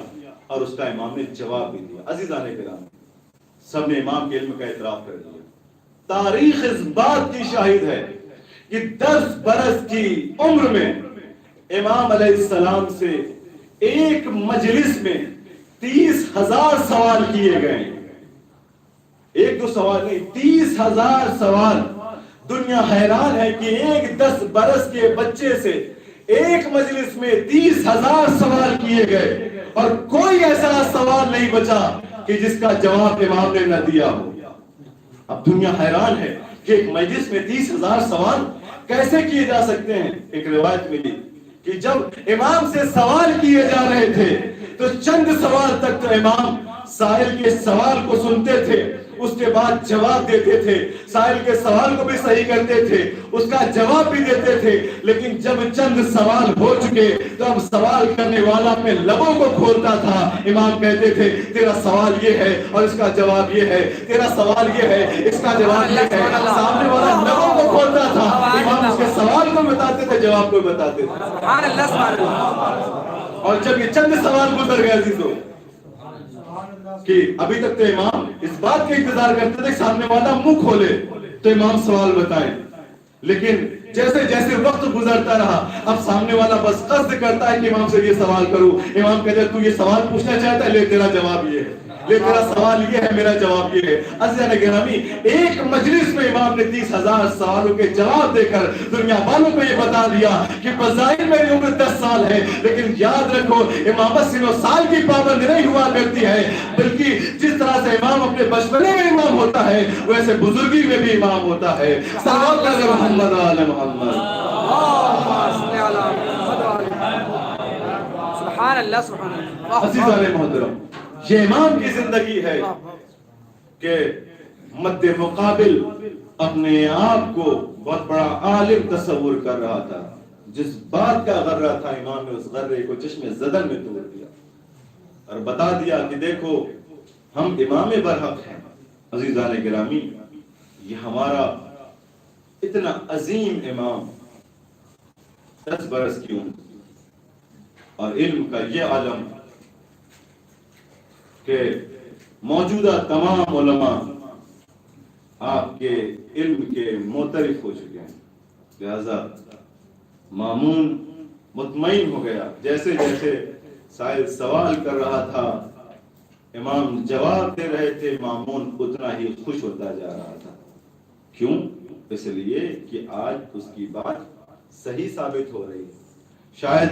اور اس کا امام نے جواب بھی دیا۔ عزیزان کرام، سب نے امام کے علم کا اعتراف کر دیا۔ تاریخ اس بات کی شاہد ہے کہ 10 برس کی عمر میں امام علیہ السلام سے ایک مجلس میں 30,000 سوال کیے گئے، ایک دو سوال نہیں، 30,000 سوال۔ دنیا حیران ہے کہ ایک 10 برس کے بچے سے ایک مجلس میں 30,000 سوال کیے گئے اور کوئی ایسا سوال نہیں بچا کہ جس کا جواب امام نے نہ دیا ہو۔ اب دنیا حیران ہے کہ ایک مجلس میں 30,000 سوال کیسے کیے جا سکتے ہیں۔ ایک روایت ملی کہ جب امام سے سوال کیے جا رہے تھے تو چند سوال تک تو امام سائل کے سوال کو سنتے تھے، اس کے بعد جواب دیتے تھے، سائل کے سوال کو بھی صحیح کرتے تھے، اس کا جواب بھی دیتے تھے، لیکن جب چند سوال ہو چکے تو اب سوال کرنے والا اپنے لبوں کو کھولتا تھا۔ امام کہتے تھے تیرا سوال یہ ہے اور اس کا جواب یہ ہے، تیرا سوال یہ ہے، اس کا جواب یہ ہے۔ سامنے والا لبوں کو کھولتا تھا، امام اس کے سوال کو بتاتے تھے، جواب کو بتاتے تھے۔ سبحان اللہ سبحان اللہ۔ اور جب یہ چند سوال گزر گئے عزیزو کہ ابھی تک تو امام اس بات کا انتظار کرتے تھے سامنے والا منہ کھولے تو امام سوال بتائیں، لیکن جیسے جیسے وقت گزرتا رہا اب سامنے والا بس قصد کرتا ہے کہ امام سے یہ سوال کروں۔ امام کہتے ہیں تو یہ سوال پوچھنا چاہتا ہے، لے تیرا جواب یہ ہے، لے تیرا سوال یہ ہے، میرا جواب یہ ہے۔ عزیزان گرامی، ایک مجلس میں امام نے 30,000 سوالوں کے جواب دے کر دنیا والوں کو یہ بتا دیا کہ بظاہر میری عمر 10 سال ہے، لیکن یاد رکھو امامت سن و سال کی پابند نہیں ہوا کرتی ہے، بلکہ جس طرح سے امام اپنے بچپنے میں امام ہوتا ہے ویسے بزرگی میں بھی امام ہوتا ہے۔ صلوات علی محمد آل محمد۔ سبحان اللہ سبحان اللہ۔ عزیزان محترم، یہ امام کی زندگی ہے کہ مد مقابل اپنے آپ کو بہت بڑا عالم تصور کر رہا تھا۔ جس بات کا غرہ تھا امام نے اس غرے کو چشم زدن میں توڑ دیا اور بتا دیا کہ دیکھو ہم امام برحق ہیں۔ عزیزان گرامی، یہ ہمارا اتنا عظیم امام 10 برس کی عمر اور علم کا یہ عالم کہ موجودہ تمام علماء آپ کے علم کے معترف ہو چکے ہیں، لہذا مامون مطمئن ہو گیا۔ جیسے جیسے سائل سوال کر رہا تھا امام جواب دے رہے تھے، مامون اتنا ہی خوش ہوتا جا رہا تھا۔ کیوں؟ اس لیے کہ آج اس کی بات صحیح ثابت ہو رہی ہے۔ شاید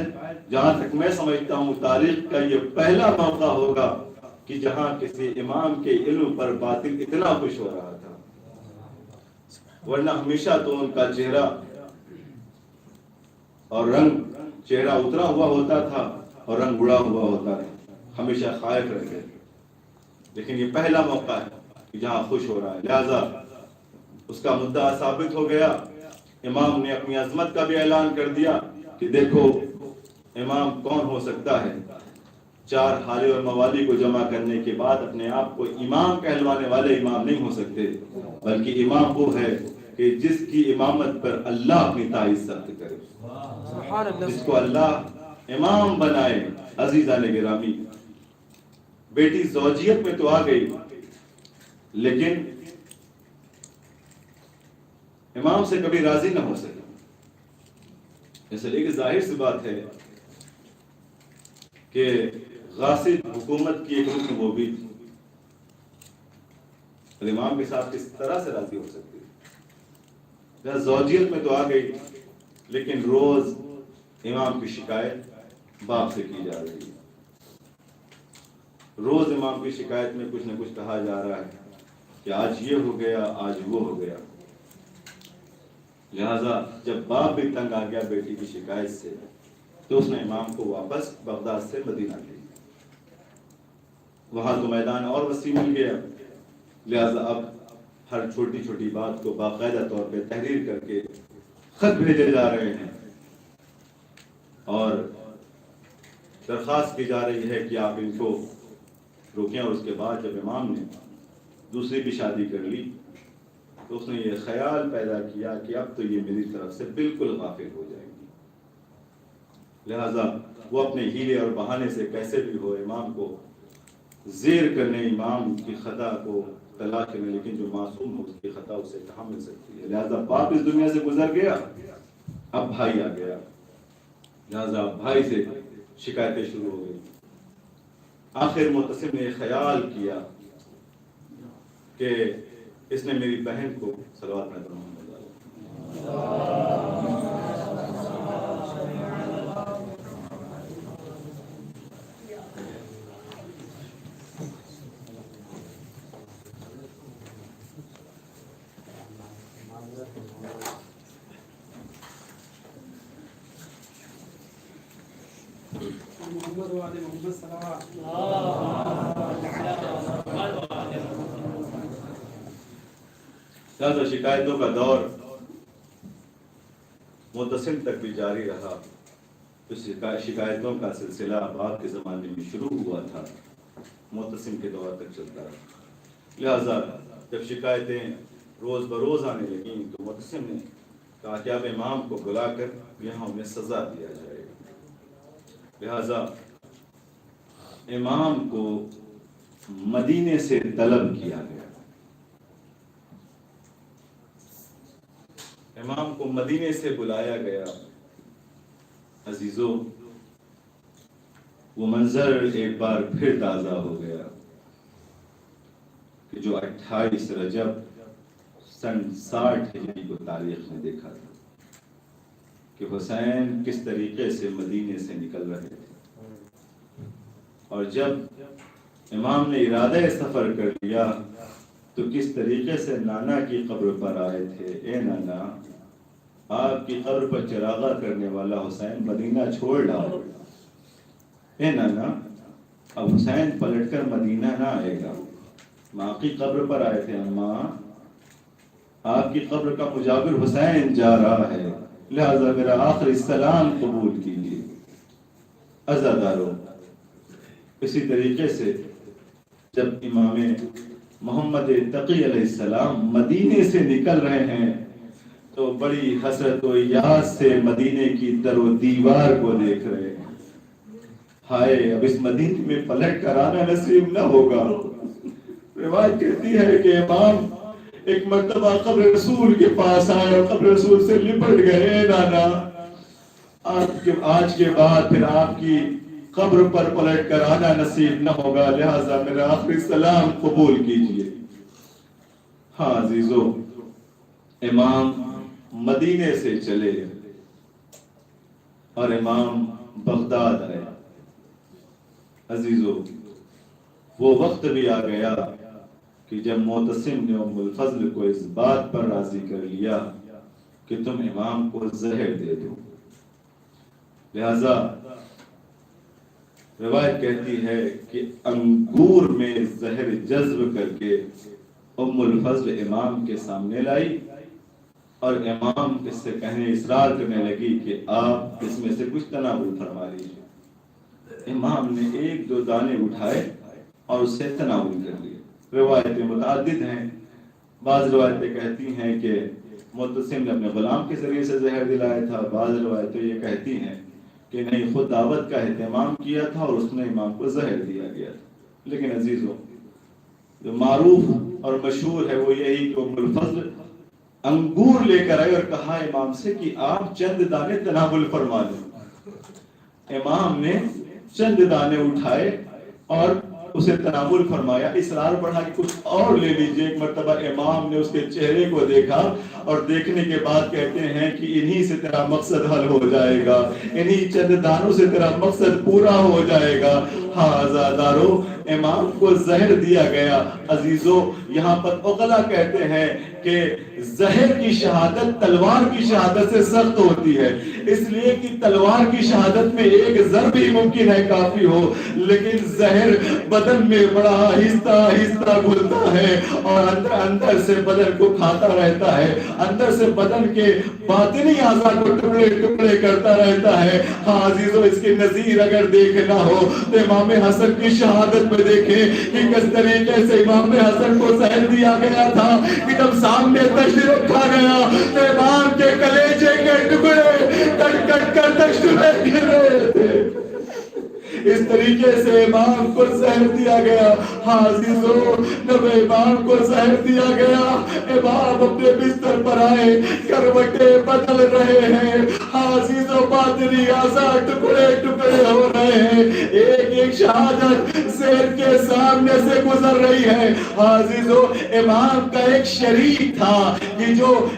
جہاں تک میں سمجھتا ہوں تاریخ کا یہ پہلا موقع ہوگا کہ جہاں کسی امام کے علم پر باطل اتنا خوش ہو رہا تھا، ورنہ ہمیشہ تو ان کا چہرہ اور رنگ چہرہ اترا ہوا ہوتا تھا اور رنگ اڑا ہوا ہوتا تھا، ہمیشہ خائف رہتے تھے۔ لیکن یہ پہلا موقع ہے کہ جہاں خوش ہو رہا ہے، لہذا اس کا مدعا ثابت ہو گیا۔ امام نے اپنی عظمت کا بھی اعلان کر دیا کہ دیکھو امام کون ہو سکتا ہے۔ 4 حالے اور موالی کو جمع کرنے کے بعد اپنے آپ کو امام کہلوانے والے امام نہیں ہو سکتے، بلکہ امام وہ ہے کہ جس کی امامت پر اللہ اپنی تائید سخت کرے، جس کو اللہ امام بنائے۔ عزیزان گرامی، بیٹی زوجیت میں تو آ گئی، لیکن امام سے کبھی راضی نہ ہو سکے، اس لیے کہ ظاہر سی بات ہے کہ غاصب حکومت کی ایک رکن وہ بھی تھی، اور امام کے ساتھ کس طرح سے راضی ہو سکتی ہے۔ زوجیت میں تو آ گئی، لیکن روز امام کی شکایت باپ سے کی جا رہی ہے، روز امام کی شکایت میں کچھ نہ کچھ کہا جا رہا ہے کہ آج یہ ہو گیا، آج وہ ہو گیا۔ لہذا جب باپ بھی تنگ آ گیا بیٹی کی شکایت سے تو اس نے امام کو واپس بغداد سے مدینہ لے، وہاں تو میدان اور وسیع مل گیا، لہذا اب ہر چھوٹی چھوٹی بات کو باقاعدہ طور پہ تحریر کر کے خط بھیجے جا رہے ہیں اور درخواست کی جا رہی ہے کہ آپ ان کو روکیں۔ اور اس کے بعد جب امام نے دوسری بھی شادی کر لی تو اس نے یہ خیال پیدا کیا کہ اب تو یہ میری طرف سے بالکل غافل ہو جائے گی، لہذا وہ اپنے ہیلے اور بہانے سے کیسے بھی ہو امام کو زیر کرنے، امام کی خطا کو تلاش کرنے، لیکن جو معصوم ہو اس کی خطا اسے کہاں مل سکتی ہے۔ لہذا باپ اس دنیا سے گزر گیا، اب بھائی آ گیا، لہذا بھائی سے شکایتیں شروع ہو گئی۔ آخر معتصم نے خیال کیا کہ اس نے میری بہن کو صلوات میں محمد محمد وعلى محمد صلوات لہذا شکایتوں کا دور معتصم تک بھی جاری رہا۔ شکایتوں کا سلسلہ باپ کے زمانے میں شروع ہوا تھا، معتصم کے دور تک چلتا رہا۔ لہذا جب شکایتیں روز بروز آنے لگیں تو معتصم نے کہا کہ اب امام کو بلا کر یہاں انہیں سزا دیا جائے گا۔ لہذا امام کو مدینے سے طلب کیا گیا، امام کو مدینے سے بلایا گیا۔ عزیزو، وہ منظر ایک بار پھر تازہ ہو گیا کہ جو 28 رجب سن 60 ہجری کو تاریخ نے دیکھا تھا کہ حسین کس طریقے سے مدینے سے نکل رہے تھے، اور جب امام نے ارادہ سفر کر لیا تو کس طریقے سے نانا کی قبر پر آئے تھے۔ اے نانا، آپ کی قبر پر چراغاں کرنے والا حسین مدینہ چھوڑ ڈالا۔ اے نانا، اب حسین پلٹ کر مدینہ نہ آئے گا، ماں کی قبر پر آئے تھے۔ اماں، آپ کی قبر کا مجاور حسین جا رہا ہے، لہذا میرا آخری سلام قبول کیجیے۔ عزادارو، اسی طریقے سے جب امام محمد تقی علیہ السلام مدینے سے نکل رہے ہیں تو بڑی حسرت و یاد سے مدینے کی در و دیوار کو دیکھ رہے ہیں۔ ہائے، اب اس مدینے میں پلٹ کر آنا نصیب نہ ہوگا۔ روایت کہتی ہے کہ امام ایک مرتبہ قبر رسول کے پاس آئے اور قبر رسول سے لپٹ گئے۔ نانا، آج کے بعد پھر آپ کی قبر پر پلٹ کر آنا نصیب نہ ہوگا، لہذا میرا آخری سلام قبول کیجیے۔ ہاں عزیزو، امام مدینے سے چلے اور امام بغداد آئے۔ عزیزو، وہ وقت بھی آ گیا کہ جب معتصم نے ام الفضل کو اس بات پر راضی کر لیا کہ تم امام کو زہر دے دو۔ لہذا روایت کہتی ہے کہ انگور میں زہر جذب کر کے ام الفضل امام کے سامنے لائی اور امام اس سے کہنے اصرار کرنے لگی کہ آپ اس میں سے کچھ تناول فرما لیجیے۔ امام نے 1-2 دانے اٹھائے اور اس سے تناول کر لیے۔ روایتیں متعدد ہیں، بعض روایتیں کہتی ہیں کہ معتصم نے اپنے غلام کے ذریعے سے زہر دلایا تھا، بعض روایتیں یہ کہتی ہیں کہ نہیں، خود دعوت کا اہتمام کیا تھا اور اس نے امام کو زہر دیا گیا تھا۔ لیکن عزیزوں، جو معروف اور مشہور ہے وہ یہی کہ ام الفضل انگور لے کر آئے اور کہا امام سے کہ آپ چند دانے تناول فرما لیں۔ امام نے چند دانے اٹھائے اور اسے تناول فرمایا، اصرار بڑھا کہ کچھ اور لے لیجئے۔ ایک مرتبہ امام نے اس کے چہرے کو دیکھا اور دیکھنے کے بعد کہتے ہیں کہ انہی سے تیرا مقصد حل ہو جائے گا، انہی چند دانوں سے تیرا مقصد پورا ہو جائے گا۔ ہاں عزادارو امام کو زہر دیا گیا. عزیزو یہاں پر عقلا کہتے ہیں کہ زہر کی شہادت تلوار کی شہادت سے سخت ہوتی ہے، اس لیے کہ تلوار کی شہادت میں ایک ضرب ہی ممکن ہے کافی ہو، لیکن زہر بدن میں بڑا آہستہ آہستہ گھلتا ہے اور اندر سے بدن کو کھاتا رہتا ہے، اندر سے بدن کے باطنی اعضاء کو ٹکڑے ٹکڑے کرتا رہتا ہے. ہاں عزیزو اس کی نظیر اگر دیکھنا ہو تو امام حسن کی شہادت میں دیکھیں کہ کس طریقے سے امام حسن کو زہر دیا گیا تھا کہ جب سامنے تشت رکھا گیا تو امام کے کلیجے کے ٹکڑے کٹ کٹ کر تشت میں گر رہے تھے. اس طریقے سے امام کو زہر دیا گیا. ہاں عزیزو جب امام کو زہر دیا گیا امام اپنے بستر پر آئے، کروٹیں بدل رہے ہیں. ہاں عزیزو باطنی اعضاء ٹکڑے ٹکڑے ہو رہے ہیں، ایک ایک شہادت زہر کے سامنے سے گزر رہی ہے. ہاں عزیزو امام کا ایک شریک تھا کہ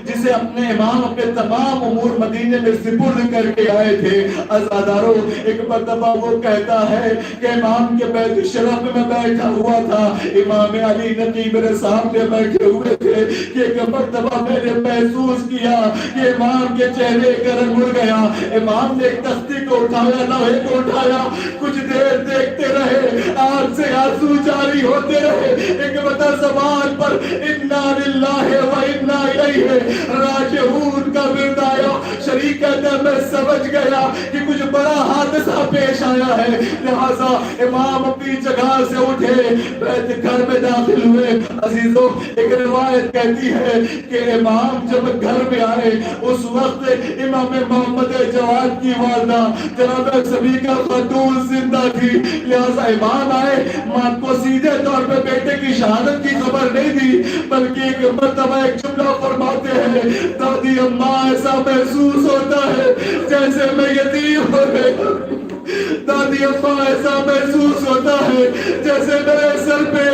جسے اپنے امام اپنے تمام امور مدینے میں سپرد کر کے آئے تھے. عزادارو ایک مرتبہ وہ کہتا ہے کہ امام کے بیت شرف میں بیٹھا ہوا تھا، امام علی نقی میرے سامنے بیٹھے ہوئے تھے کہ ایک مرتبہ میں نے محسوس کیا کہ امام کے چہرے کا رنگ اڑ گیا. امام نے ایک تختی کو اٹھایا، لوہے کو اٹھایا، کچھ دیر دیکھتے رہے، آنکھ سے آنسو جاری ہوتے رہے. ایک بتا زبان پر انا للہ و انا الیہ راجعون کا ورد آیا. شریک کہتا ہے میں سمجھ گیا کہ کچھ بڑا حادثہ پیش آیا ہے، لہذا امام اپنی جگہ سے اٹھے، بیت گھر میں داخل ہوئے. عزیزو ایک روایت کہتی ہے کہ امام جب گھر میں آئے اس وقت امام محمد جواد کی والدہ جناب سبیکہ خاتون زندہ تھی، لہذا امام آئے، ماں کو سیدھے طور پہ بیٹے کی شہادت کی خبر نہیں دی بلکہ ایک مرتبہ ایک جملہ فرماتے ہیں، دادی اماں ایسا محسوس ہوتا ہے جیسے میں یتیم ہو گیا. دادی اماں ایسا محسوس ہوتا ہے جیسے میرے سر پہ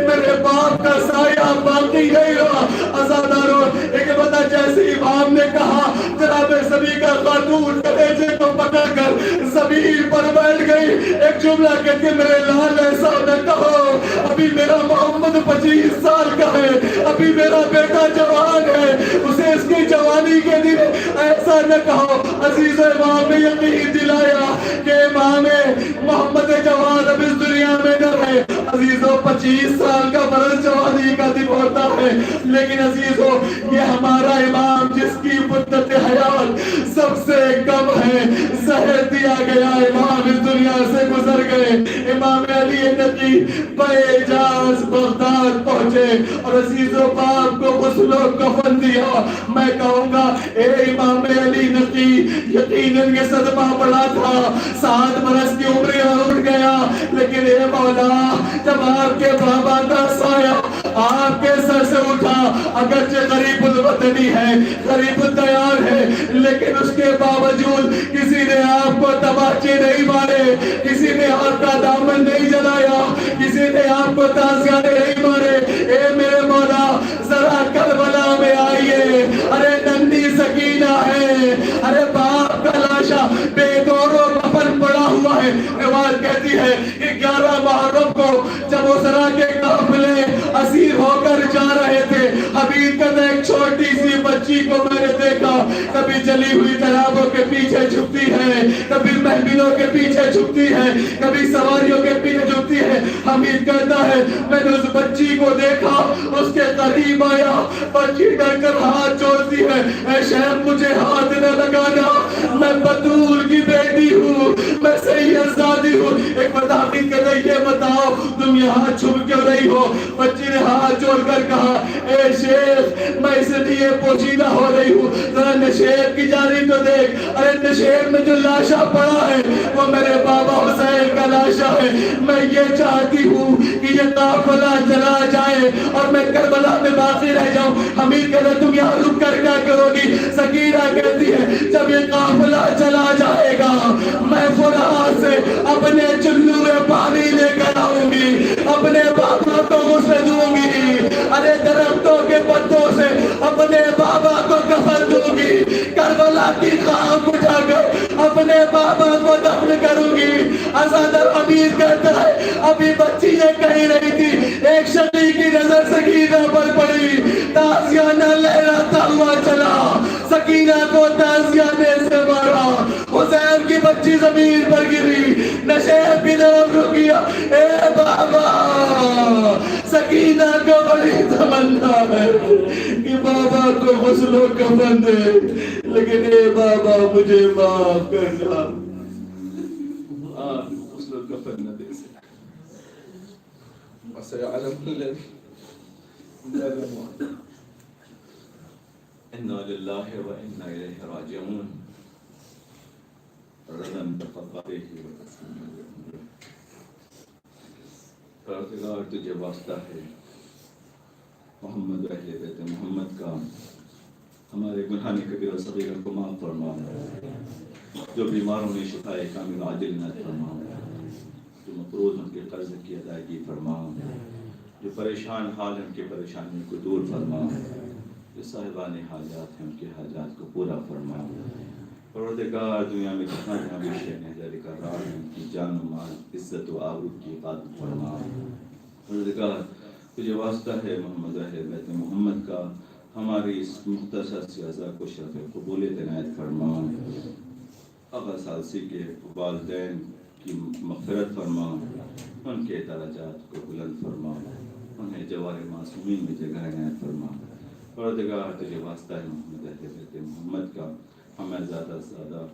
میرے باپ کا سایہ باقی نہیں رہا. عزادارو ایک بتا جیسے امام نے کہا جناب سبیکہ خاتون کلیجے کو پکڑ کر زمین پر بیٹھ گئی. ایک جملہ کہتے میرے لال ایسا نہ کہو، ابھی میرا محمد 25 سال کا ہے، ابھی میرا بیٹا جوان ہے، اسے اس کی جوانی کے دن ایسا نہ کہو. عزیز امام نے یقین دلایا کہ امام محمد جوان اب اس دنیا میں نہ رہے. عزیزو 25 سال کا برس جوانی کا دن ہوتا ہے، لیکن عزیزو یہ ہمارا امام جس کی مدت حیات سب سے کم ہے، زہر دیا گیا امام اس دنیا سے گزر گئے. امام علی نقی باعجاز بغداد پہنچے اور عزیزو باپ کو غسل و کفن دیا. میں کہوں گا اے امام علی نقی یقیناً یہ صدمہ بڑا تھا، 7 برس کی عمر اٹھ گیا، لیکن اے مولا جب آپ کے بابا کا سایہ آپ کے سر سے اٹھا، اگرچہ غریب الوطنی ہے، غریب الدیار ہے، لیکن اس کے باوجود کسی نے آپ کو تماچے نہیں مارے، کسی نے آپ کا دامن نہیں جلایا، کسی نے آپ کو تازیاں نہیں مارے. اے میرے مولا ذرا کربلا میں آئیے، ارے ننھی سکینہ ہے، ارے باپ کا لاشا بے دور و کفن پڑا ہوا ہے. روایت کہتی ہے کہ 11 محرم کو جب اسرا کے قافلے اسیر ہو کر جا رہے تھے، حبیب کہتا ہے ایک چھوٹی سی بچی کو میں نے دیکھا، کبھی جلی ہوئی تالابوں کے پیچھے چھپتی ہے، کبھی محفلوں کے پیچھے چھپتی ہے، کبھی سواریوں کے پیچھے چھپتی ہے. حمید کہتا ہے میں نے اس بچی کو دیکھا، اس کے قریب آیا، بچی ڈر کر ہاتھ جوڑتی ہے، اے شیخ مجھے ہاتھ نہ لگانا، میں بطول کی بیٹی ہوں، میں سید زادی ہوں. ایک بتا حمید کہتا ہے یہ بتاؤ تم یہاں چھپ کیوں رہی ہو؟ بچی نے ہاتھ جوڑ کر کہا اے شیخ میں اس لیے پوشیدہ ہو رہی ہوں، ذرا نشیر کی جانب تو دیکھ، ارے نشیر میں جو لاشا پڑا ہے وہ میرے بابا حسین کا لاشا ہے. میں یہ چاہتی ہوں کہ یہ قافلہ چلا جائے اور میں کربلا میں باقی رہ جاؤں. حمید کہتا تم یہاں رک کر کیا کرو گی؟ سکینہ کہتی ہے جب یہ قافلہ چلا جائے گا میں فرات سے اپنے چلو میں پانی لے کر آؤں گی، اپنے بابا کو غسل دوں گی، ارے درختوں کے پتوں سے اپنے بابا کو کفن دوں گی، کربلا کی خاک اٹھا کر اپنے بابا کو دفن کروں گی. اسد الحمید کہتا ہے ابھی بچی یہ کہی رہی تھی, ایک شفیع کی نظر سکینہ پر پڑی, تازیہ نہ لہراتا ہوا چلا, سکینہ کو تازیہ نے سے مارا, حسین کی بچی زمین پر گری, نشیب کی طرف رکیا. اے بابا, سکینہ کو بڑی تمنا ہے کہ بابا کو غسل و کفن دے, لیکن اے بابا مجھے معاف کرنا, غسل و کفن نہ دے سکتا. وسيعلم الذين ظلموا. انا لله وانا اليه راجعون. رضا بقضائه وتسليمه. پروردگار تجھے واسطہ ہے محمد و اہل بیت محمد کا, ہمارے گناہ کبیر و صغیر کو معاف فرما, جو بیماروں میں شفائے کامل عاجل عنایت فرما, جو مقروض ان کے قرض کی ادائیگی فرما, جو پریشان حال ہیں ان کے پریشانیوں کو دور فرما, جو صاحبان حاجات ہیں ان کے حاجات کو پورا فرما. پروردگار دنیا میں جتنا جہاں بھی شہر نظر کر رہا ہے ان کی جان و مال, عزت و آبرو کی حفاظت فرما. پروردگار تجھے واسطہ ہے محمد اہل بیت محمد کا, ہماری اس مختصر سی عزا کو شرف قبولیت عنایت فرما. آقا ثالثی کے والدین کی مغفرت فرما, ان کے درجات کو بلند فرما, انہیں جوار معصومین میں جگہ عنایت فرما. پروردگار تجھے واسطہ ہے محمد اہل بیت محمد کا, ہمیں زیادہ سے زیادہ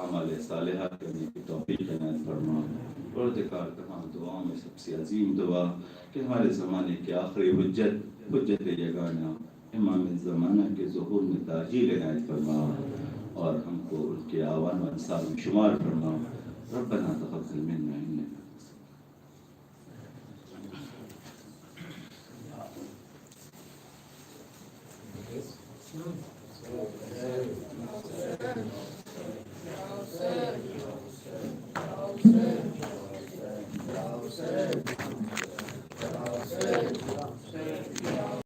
اعمال صالحات کرنے کی توفیق عنایت فرما. پروردگار تمام دعاؤں میں سب سے عظیم دعا کہ ہمارے زمانے کے آخری حجت یگانہ امام زمانہ کے ظہور میں تاجیل عنایت فرما, اور ہم کو ان کے آوان و انصار میں شمار فرما.